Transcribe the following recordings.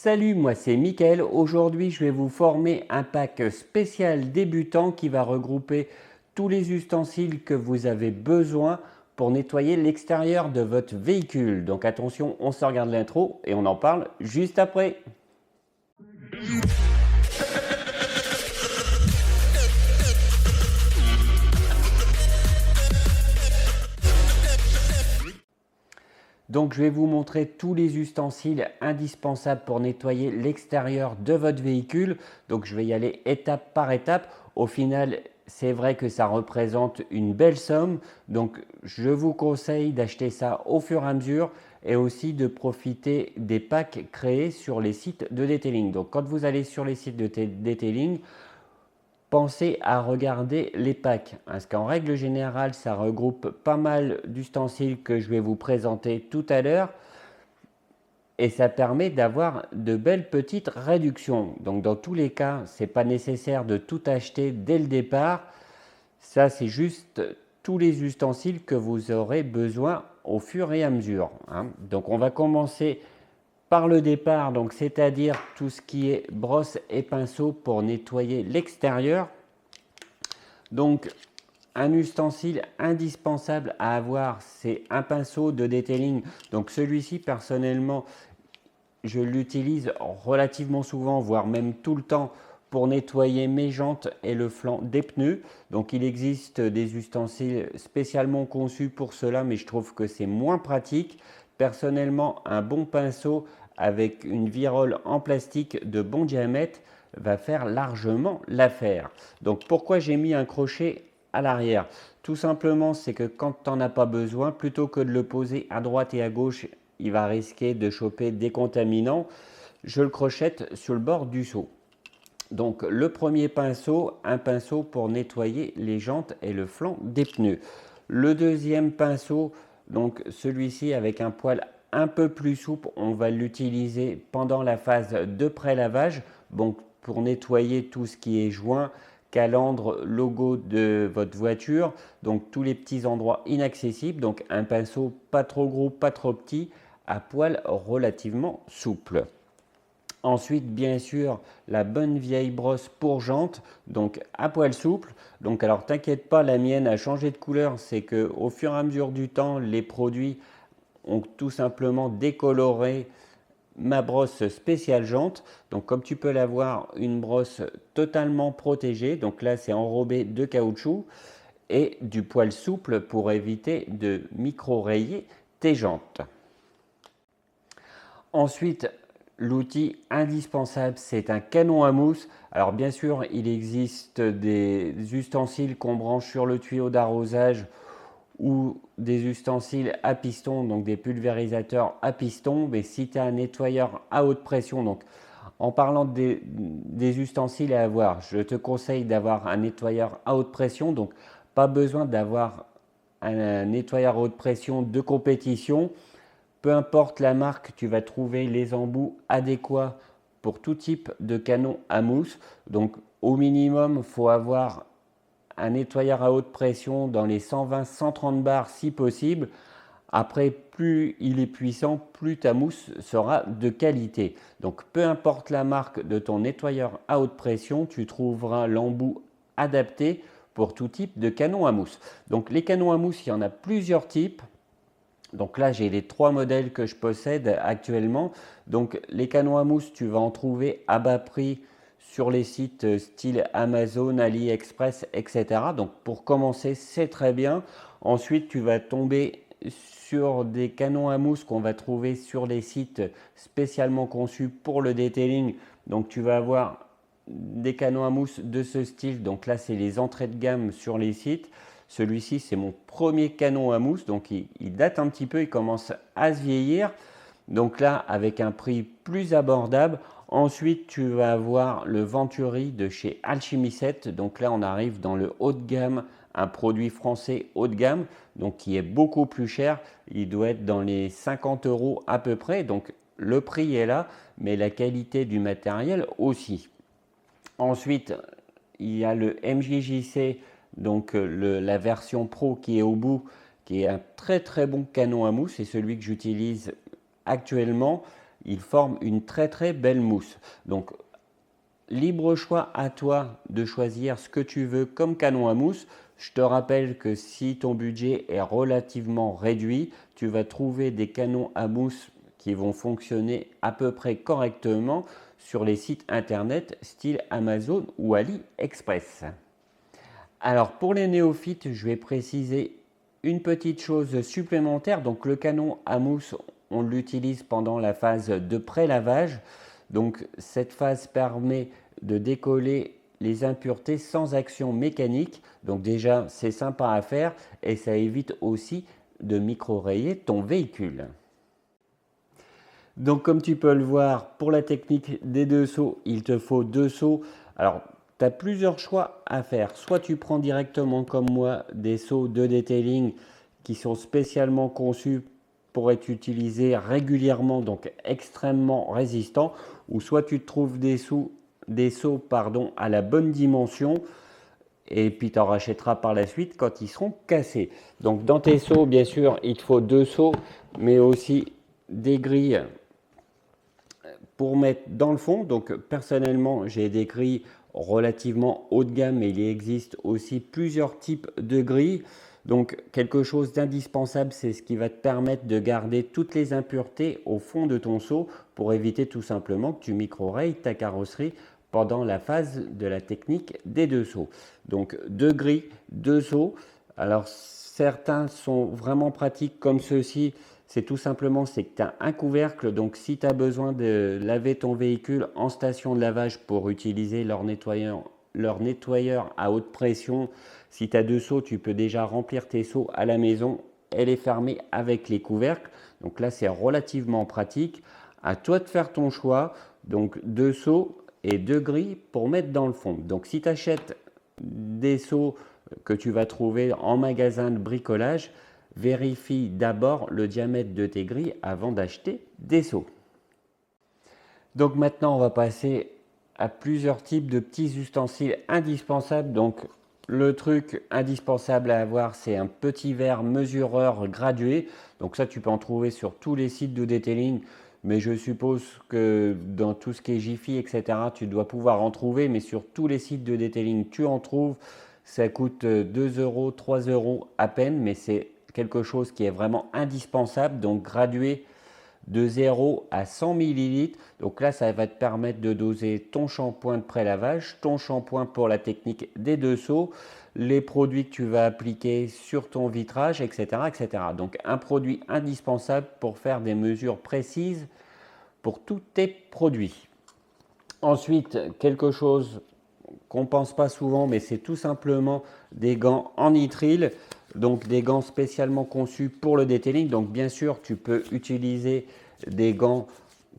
Salut, moi c'est Mickaël. Aujourd'hui, je vais vous former un pack spécial débutant qui va regrouper tous les ustensiles que vous avez besoin pour nettoyer l'extérieur de votre véhicule. Donc attention, on se regarde l'intro et on en parle juste après. Donc je vais vous montrer tous les ustensiles indispensables pour nettoyer l'extérieur de votre véhicule. Donc je vais y aller étape par étape. Au final, c'est vrai que ça représente une belle somme. Donc je vous conseille d'acheter ça au fur et à mesure et aussi de profiter des packs créés sur les sites de detailing. Donc quand vous allez sur les sites de detailing, pensez à regarder les packs, parce qu'en règle générale, ça regroupe pas mal d'ustensiles que je vais vous présenter tout à l'heure et ça permet d'avoir de belles petites réductions. Donc dans tous les cas, ce n'est pas nécessaire de tout acheter dès le départ. Ça, c'est juste tous les ustensiles que vous aurez besoin au fur et à mesure. Donc on va commencer par le départ, donc c'est-à-dire tout ce qui est brosse et pinceau pour nettoyer l'extérieur. Donc, un ustensile indispensable à avoir, c'est un pinceau de detailing. Donc celui-ci, personnellement, je l'utilise relativement souvent, voire même tout le temps, pour nettoyer mes jantes et le flanc des pneus. Donc il existe des ustensiles spécialement conçus pour cela, mais je trouve que c'est moins pratique. Personnellement, un bon pinceau avec une virole en plastique de bon diamètre va faire largement l'affaire. Donc pourquoi j'ai mis un crochet à l'arrière? Tout simplement, c'est que quand tu n'en as pas besoin, plutôt que de le poser à droite et à gauche, il va risquer de choper des contaminants. Je le crochette sur le bord du seau. Donc le premier pinceau, un pinceau pour nettoyer les jantes et le flanc des pneus. Le deuxième pinceau, donc celui-ci avec un poil un peu plus souple, on va l'utiliser pendant la phase de pré-lavage, donc pour nettoyer tout ce qui est joint, calandre, logo de votre voiture, donc tous les petits endroits inaccessibles. Donc un pinceau pas trop gros, pas trop petit, à poil relativement souple. Ensuite, bien sûr, la bonne vieille brosse pour jantes, donc à poil souple. Donc alors t'inquiète pas, la mienne a changé de couleur, c'est que au fur et à mesure du temps, les produits ont tout simplement décoloré ma brosse spéciale jante. Donc comme tu peux la voir, une brosse totalement protégée. Donc là, c'est enrobé de caoutchouc et du poil souple pour éviter de micro-rayer tes jantes. Ensuite, l'outil indispensable, c'est un canon à mousse. Alors bien sûr, il existe des ustensiles qu'on branche sur le tuyau d'arrosage ou des ustensiles à piston, donc des pulvérisateurs à piston. Mais si tu as un nettoyeur à haute pression, donc en parlant des ustensiles à avoir, je te conseille d'avoir un nettoyeur à haute pression. Donc pas besoin d'avoir un nettoyeur à haute pression de compétition. Peu importe la marque, tu vas trouver les embouts adéquats pour tout type de canon à mousse. Donc au minimum, il faut avoir un nettoyeur à haute pression dans les 120-130 bars si possible. Après, plus il est puissant, plus ta mousse sera de qualité. Donc peu importe la marque de ton nettoyeur à haute pression, tu trouveras l'embout adapté pour tout type de canon à mousse. Donc les canons à mousse, il y en a plusieurs types. Donc là, j'ai les 3 modèles que je possède actuellement. Donc les canons à mousse, tu vas en trouver à bas prix sur les sites style Amazon, AliExpress, etc. Donc pour commencer, c'est très bien. Ensuite, tu vas tomber sur des canons à mousse qu'on va trouver sur les sites spécialement conçus pour le detailing. Donc tu vas avoir des canons à mousse de ce style. Donc là, c'est les entrées de gamme sur les sites. Celui-ci, c'est mon premier canon à mousse, donc il date un petit peu, il commence à se vieillir. Donc là, avec un prix plus abordable. Ensuite, tu vas avoir le Venturi de chez Alchemy7. Donc là, on arrive dans le haut de gamme, un produit français haut de gamme, donc qui est beaucoup plus cher. Il doit être dans les 50 € à peu près. Donc le prix est là, mais la qualité du matériel aussi. Ensuite, il y a le MJJC, donc la version Pro qui est au bout, qui est un très très bon canon à mousse. C'est celui que j'utilise actuellement. il forme une très très belle mousse. Donc libre choix à toi de choisir ce que tu veux comme canon à mousse. Je te rappelle que si ton budget est relativement réduit, tu vas trouver des canons à mousse qui vont fonctionner à peu près correctement sur les sites internet style Amazon ou AliExpress. Alors pour les néophytes, je vais préciser une petite chose supplémentaire. Donc le canon à mousse, on l'utilise pendant la phase de pré-lavage. Donc cette phase permet de décoller les impuretés sans action mécanique. Donc déjà, c'est sympa à faire et ça évite aussi de micro-rayer ton véhicule. Donc comme tu peux le voir, pour la technique des 2 seaux, il te faut 2 seaux. Alors, tu as plusieurs choix à faire. Soit tu prends directement comme moi des seaux de detailing qui sont spécialement conçus pour être utilisés régulièrement, donc extrêmement résistants, ou soit tu trouves des seaux à la bonne dimension et puis tu en rachèteras par la suite quand ils seront cassés. Donc dans tes seaux, bien sûr, il te faut 2 seaux, mais aussi des grilles pour mettre dans le fond. Donc personnellement, j'ai des grilles relativement haut de gamme, mais il existe aussi plusieurs types de grilles. Donc quelque chose d'indispensable, c'est ce qui va te permettre de garder toutes les impuretés au fond de ton seau pour éviter tout simplement que tu micro-rayes ta carrosserie pendant la phase de la technique des 2 seaux. Donc 2 grilles, 2 seaux. Alors certains sont vraiment pratiques comme ceux-ci. C'est tout simplement que tu as un couvercle. Donc si tu as besoin de laver ton véhicule en station de lavage pour utiliser leur nettoyeur à haute pression, si tu as 2 seaux, tu peux déjà remplir tes seaux à la maison. Elle est fermée avec les couvercles. Donc là, c'est relativement pratique. À toi de faire ton choix. Donc 2 seaux et 2 grilles pour mettre dans le fond. Donc si tu achètes des seaux que tu vas trouver en magasin de bricolage, vérifie d'abord le diamètre de tes grilles avant d'acheter des seaux. Donc maintenant, on va passer à plusieurs types de petits ustensiles indispensables. Donc le truc indispensable à avoir, c'est un petit verre mesureur gradué. Donc ça, tu peux en trouver sur tous les sites de detailing. Mais je suppose que dans tout ce qui est Jiffy, etc., tu dois pouvoir en trouver. Mais sur tous les sites de detailing, tu en trouves. Ça coûte 2 euros, 3 euros à peine, mais c'est quelque chose qui est vraiment indispensable. Donc gradué de 0 à 100 ml. Donc là, ça va te permettre de doser ton shampoing de pré-lavage, ton shampoing pour la technique des 2 seaux, les produits que tu vas appliquer sur ton vitrage, etc., etc. Donc un produit indispensable pour faire des mesures précises pour tous tes produits. Ensuite, quelque chose qu'on ne pense pas souvent, mais c'est tout simplement des gants en nitrile. Donc des gants spécialement conçus pour le detailing. Donc bien sûr, tu peux utiliser des gants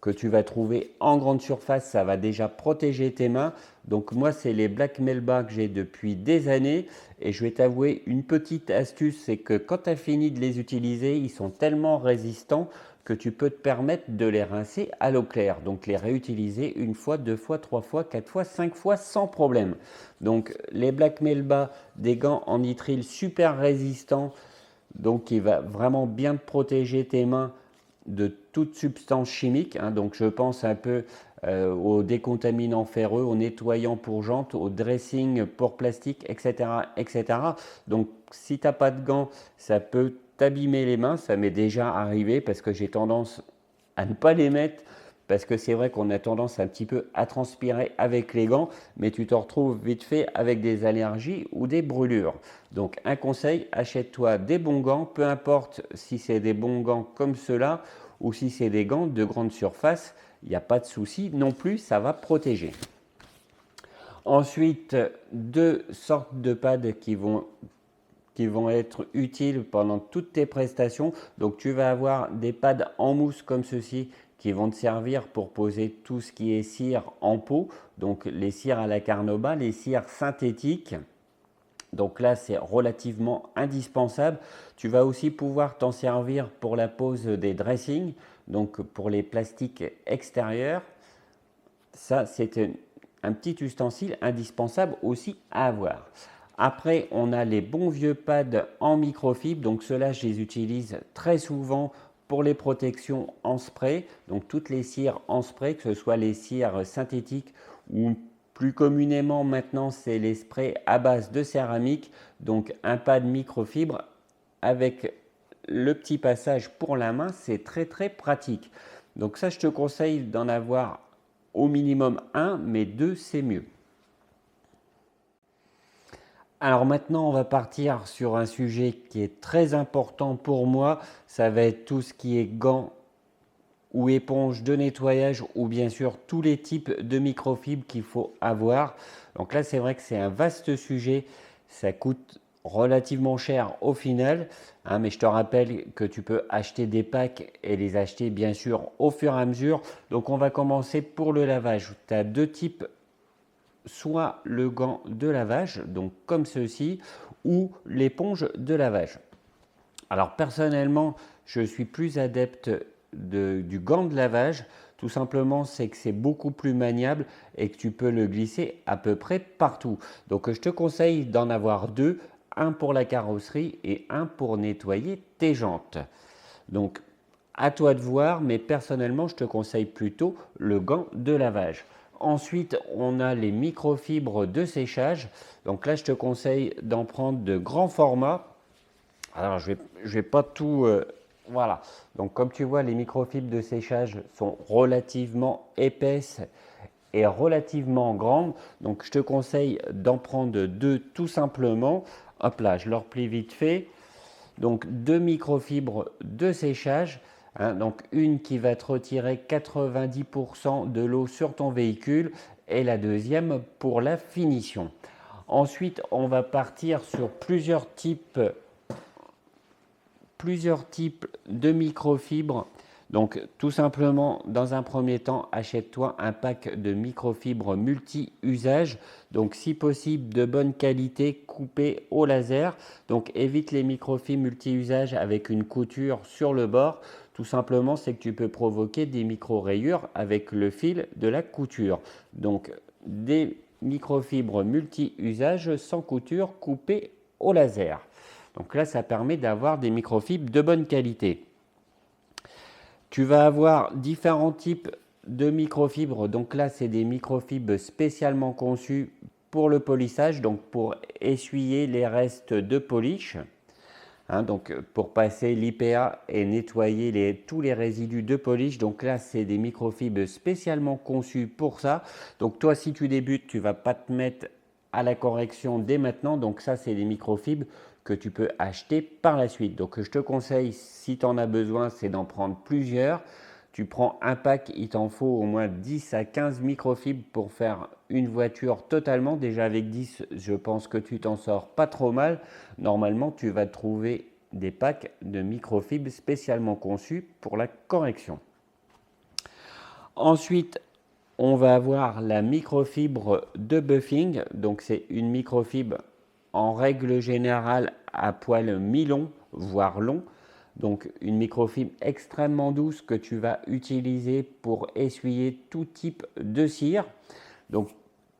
que tu vas trouver en grande surface. Ça va déjà protéger tes mains. Donc moi, c'est les Black Melba que j'ai depuis des années. Et je vais t'avouer une petite astuce, c'est que quand tu as fini de les utiliser, ils sont tellement résistants que tu peux te permettre de les rincer à l'eau claire. Donc les réutiliser une fois, 2 fois, 3 fois, 4 fois, 5 fois sans problème. Donc les Black Melba, des gants en nitrile super résistants, donc qui va vraiment bien te protéger tes mains de toute substance chimique. Donc je pense un peu aux décontaminants ferreux, aux nettoyants pour jantes, au dressing pour plastique, etc. etc. Donc si tu n'as pas de gants, ça peut t'abîmer les mains. Ça m'est déjà arrivé parce que j'ai tendance à ne pas les mettre parce que c'est vrai qu'on a tendance un petit peu à transpirer avec les gants, mais tu te retrouves vite fait avec des allergies ou des brûlures. Donc un conseil, achète-toi des bons gants, peu importe si c'est des bons gants comme ceux-là ou si c'est des gants de grande surface, il n'y a pas de souci non plus, ça va protéger. Ensuite, 2 sortes de pads qui vont être utiles pendant toutes tes prestations. Donc tu vas avoir des pads en mousse comme ceci qui vont te servir pour poser tout ce qui est cire en pot, donc les cires à la Carnauba, les cires synthétiques. Donc là, c'est relativement indispensable. Tu vas aussi pouvoir t'en servir pour la pose des dressings, donc pour les plastiques extérieurs. Ça, c'est un petit ustensile indispensable aussi à avoir. Après, on a les bons vieux pads en microfibre. Donc ceux-là, je les utilise très souvent pour les protections en spray, donc toutes les cires en spray, que ce soit les cires synthétiques ou plus communément maintenant c'est les sprays à base de céramique, donc un pad microfibre avec le petit passage pour la main, c'est très pratique. Donc ça, je te conseille d'en avoir au minimum un, mais deux, c'est mieux. Alors maintenant, on va partir sur un sujet qui est très important pour moi. Ça va être tout ce qui est gants ou éponges de nettoyage ou bien sûr tous les types de microfibres qu'il faut avoir. Donc là, c'est vrai que c'est un vaste sujet. Ça coûte relativement cher au final, hein, mais je te rappelle que tu peux acheter des packs et les acheter bien sûr au fur et à mesure. Donc on va commencer pour le lavage. Tu as deux types, soit le gant de lavage, donc comme ceci, ou l'éponge de lavage. Alors personnellement, je suis plus adepte du gant de lavage. Tout simplement, c'est que c'est beaucoup plus maniable et que tu peux le glisser à peu près partout. Donc je te conseille d'en avoir deux, un pour la carrosserie et un pour nettoyer tes jantes. Donc à toi de voir, mais personnellement, je te conseille plutôt le gant de lavage. Ensuite, on a les microfibres de séchage. Donc là, je te conseille d'en prendre de grands formats. Alors, je vais pas tout... voilà. Donc, comme tu vois, les microfibres de séchage sont relativement épaisses et relativement grandes. Donc, je te conseille d'en prendre deux tout simplement. Hop là, je leur plie vite fait. Donc, deux microfibres de séchage. Hein, donc, une qui va te retirer 90% de l'eau sur ton véhicule et la deuxième pour la finition. Ensuite, on va partir sur plusieurs types de microfibres. Donc tout simplement, dans un premier temps, achète-toi un pack de microfibres multi-usage. Donc si possible, de bonne qualité, coupées au laser. Donc évite les microfibres multi-usage avec une couture sur le bord. Tout simplement, c'est que tu peux provoquer des micro-rayures avec le fil de la couture. Donc des microfibres multi-usage sans couture coupées au laser. Donc là, ça permet d'avoir des microfibres de bonne qualité. Tu vas avoir différents types de microfibres. Donc là, c'est des microfibres spécialement conçues pour le polissage, donc pour essuyer les restes de polish. Hein, donc pour passer l'IPA et nettoyer tous les résidus de polish. Donc là, c'est des microfibres spécialement conçues pour ça. Donc toi, si tu débutes, tu ne vas pas te mettre à la correction dès maintenant. Donc ça, c'est des microfibres que tu peux acheter par la suite. Donc je te conseille, si tu en as besoin, c'est d'en prendre plusieurs. Tu prends un pack, il t'en faut au moins 10 à 15 microfibres pour faire une voiture totalement. Déjà avec 10, je pense que tu t'en sors pas trop mal. Normalement, tu vas trouver des packs de microfibres spécialement conçus pour la correction. Ensuite, on va avoir la microfibre de buffing. Donc c'est une microfibre en règle générale à poil mi-long, voire long. Donc une microfibre extrêmement douce que tu vas utiliser pour essuyer tout type de cire. Donc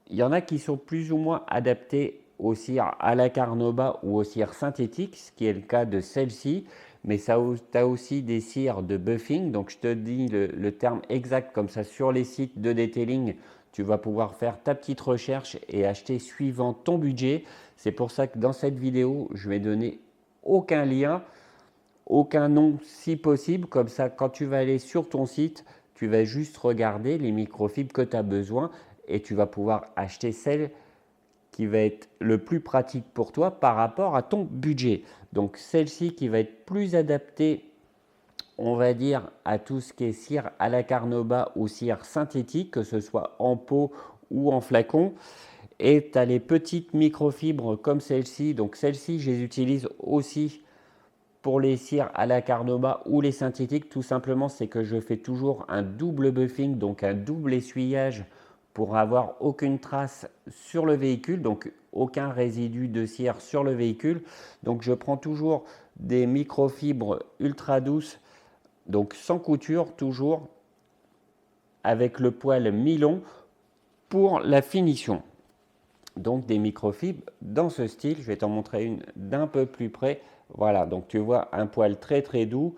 il y en a qui sont plus ou moins adaptés aux cires à la carnauba ou aux cires synthétiques, ce qui est le cas de celle-ci. Mais tu as aussi des cires de buffing. Donc je te dis le terme exact comme ça sur les sites de detailing. Tu vas pouvoir faire ta petite recherche et acheter suivant ton budget. C'est pour ça que dans cette vidéo, je vais donner aucun lien, aucun nom si possible. Comme ça, quand tu vas aller sur ton site, tu vas juste regarder les microfibres que tu as besoin et tu vas pouvoir acheter celle qui va être le plus pratique pour toi par rapport à ton budget. Donc celle-ci qui va être plus adaptée, on va dire, à tout ce qui est cire à la carnauba ou cire synthétique, que ce soit en pot ou en flacon. Et tu as les petites microfibres comme celle-ci. Donc celle-ci, je les utilise aussi pour les cires à la carnauba ou les synthétiques. Tout simplement, c'est que je fais toujours un double buffing, donc un double essuyage pour avoir aucune trace sur le véhicule, donc aucun résidu de cire sur le véhicule. Donc je prends toujours des microfibres ultra douces, donc sans couture, toujours avec le poil mi-long pour la finition. Donc des microfibres dans ce style. Je vais t'en montrer une d'un peu plus près. Voilà, donc tu vois un poil très doux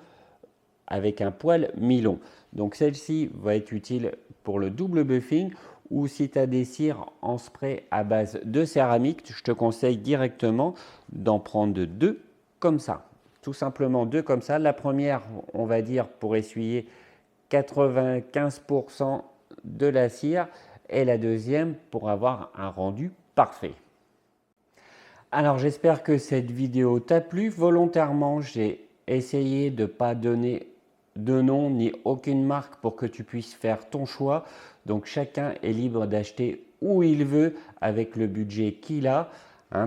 avec un poil mi-long. Donc celle-ci va être utile pour le double buffing, ou si tu as des cires en spray à base de céramique, je te conseille directement d'en prendre deux comme ça. Tout simplement deux comme ça. La première, on va dire, pour essuyer 95% de la cire, et la deuxième pour avoir un rendu parfait. Alors j'espère que cette vidéo t'a plu. Volontairement, j'ai essayé de ne pas donner de nom ni aucune marque pour que tu puisses faire ton choix. Donc chacun est libre d'acheter où il veut avec le budget qu'il a.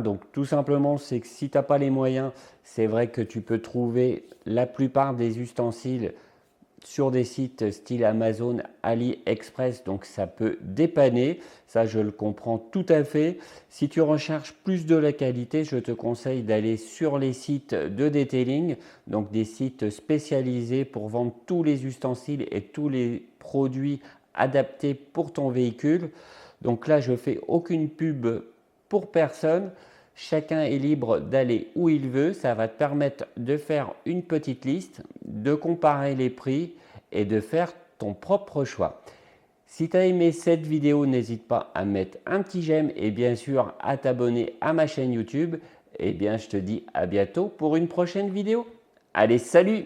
Donc tout simplement, c'est que si tu n'as pas les moyens, c'est vrai que tu peux trouver la plupart des ustensiles sur des sites style Amazon, AliExpress, donc ça peut dépanner, ça je le comprends tout à fait. Si tu recherches plus de la qualité, je te conseille d'aller sur les sites de detailing, donc des sites spécialisés pour vendre tous les ustensiles et tous les produits adaptés pour ton véhicule. Donc là, je fais aucune pub pour personne. Chacun est libre d'aller où il veut. Ça va te permettre de faire une petite liste, de comparer les prix et de faire ton propre choix. Si tu as aimé cette vidéo, n'hésite pas à mettre un petit j'aime et bien sûr à t'abonner à ma chaîne YouTube. Et bien, je te dis à bientôt pour une prochaine vidéo. Allez, salut!